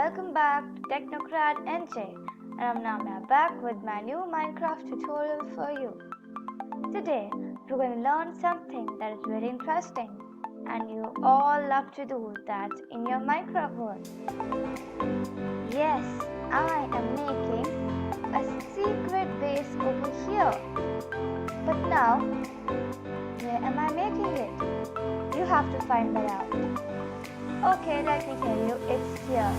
welcome back to Technocrat NJ, and I'm now back with my new Minecraft tutorial for you. Today we're going to learn something that is very interesting and you all love to do that in your Minecraft world. Yes, I am making a secret base over here. But now, where am I making it? You have to find that out. Okay, let me tell you, it's here.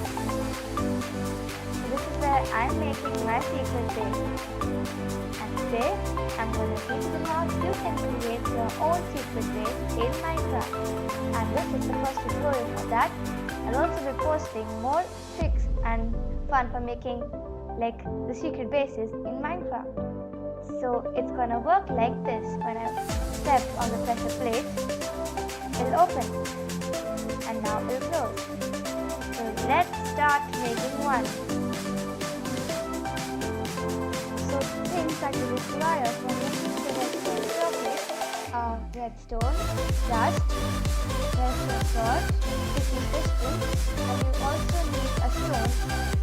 This is where I'm making my secret base. And today, I'm going to teach you how you can create your own secret base in Minecraft. And this is the first tutorial for that. I'll also be posting more tricks and fun for making like the secret bases in Minecraft. So it's going to work like this. When I step on the pressure plate, it'll open. And now it'll close. So let's start making one. So things that you require for making the redstone circuit are redstone, dust, redstone torch, sticky piston, and you also need a stone.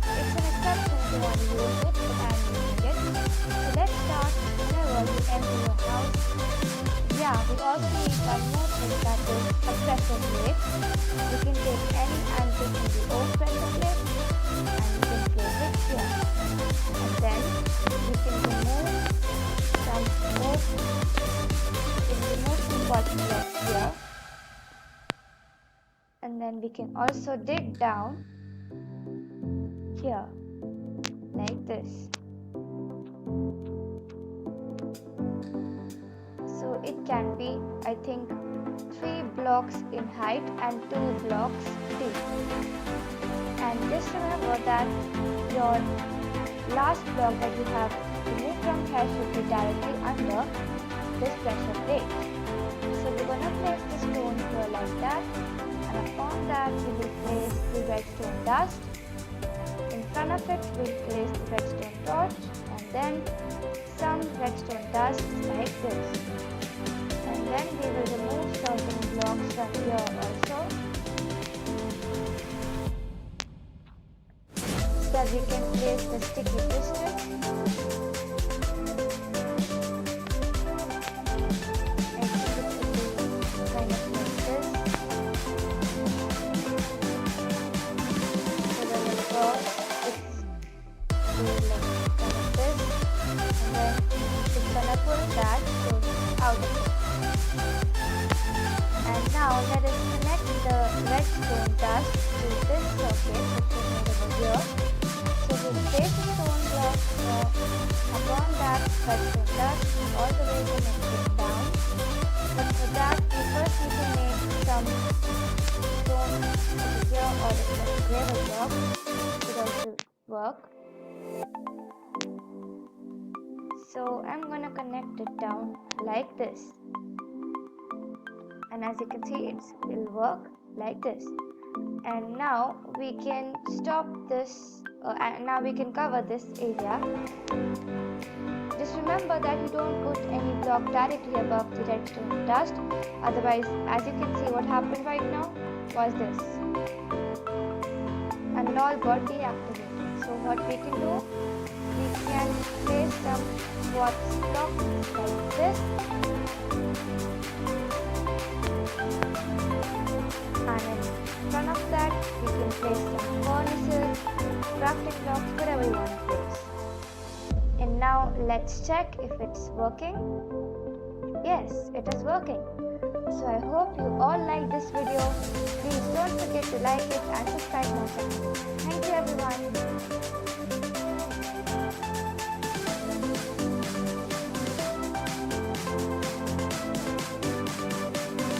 It's an exception if you want to use it, but I'm using it. So let's start whenever you enter your house. Yeah, we also need one more thing, that is a pressure plate. You can take any and put in the old pressure plate and you can place it here. And then you can remove some smoke. You can remove some bottom blocks here. And then we can also dig down here like this. So it can be, I think, 3 blocks in height and 2 blocks deep. And just remember that your last block that you have removed from here should be directly under this pressure plate. So we're going to place the stone here like that, and upon that we will place the redstone dust. In front of it we'll place the redstone torch, and then some redstone dust like this. And then we will remove certain blocks from here also, so that we can place the sticky piston. I think it should be kind of like this. So then of course it's like kind of this, and then it's gonna pull that out of it. And now let us connect the redstone dust to this circuit which we made over here. So we'll place the stone block upon that redstone dust all the way connect it down. But for that we first need to make some stone over here, or a gravel block so that should work. So I'm gonna connect it down like this. And as you can see, it will work like this. And now we can stop this, and now we can cover this area. Just remember that you don't put any block directly above the redstone dust, otherwise, as you can see, what happened right now was this, and it all got deactivated. So what we can do, we can place some quartz blocks like this. And in front of that, we can place some furnaces, crafting blocks, whatever you want to place. And now let's check if it's working. Yes, it is working. So I hope you all like this video. Please don't forget to like it and subscribe my channel. Thank you everyone.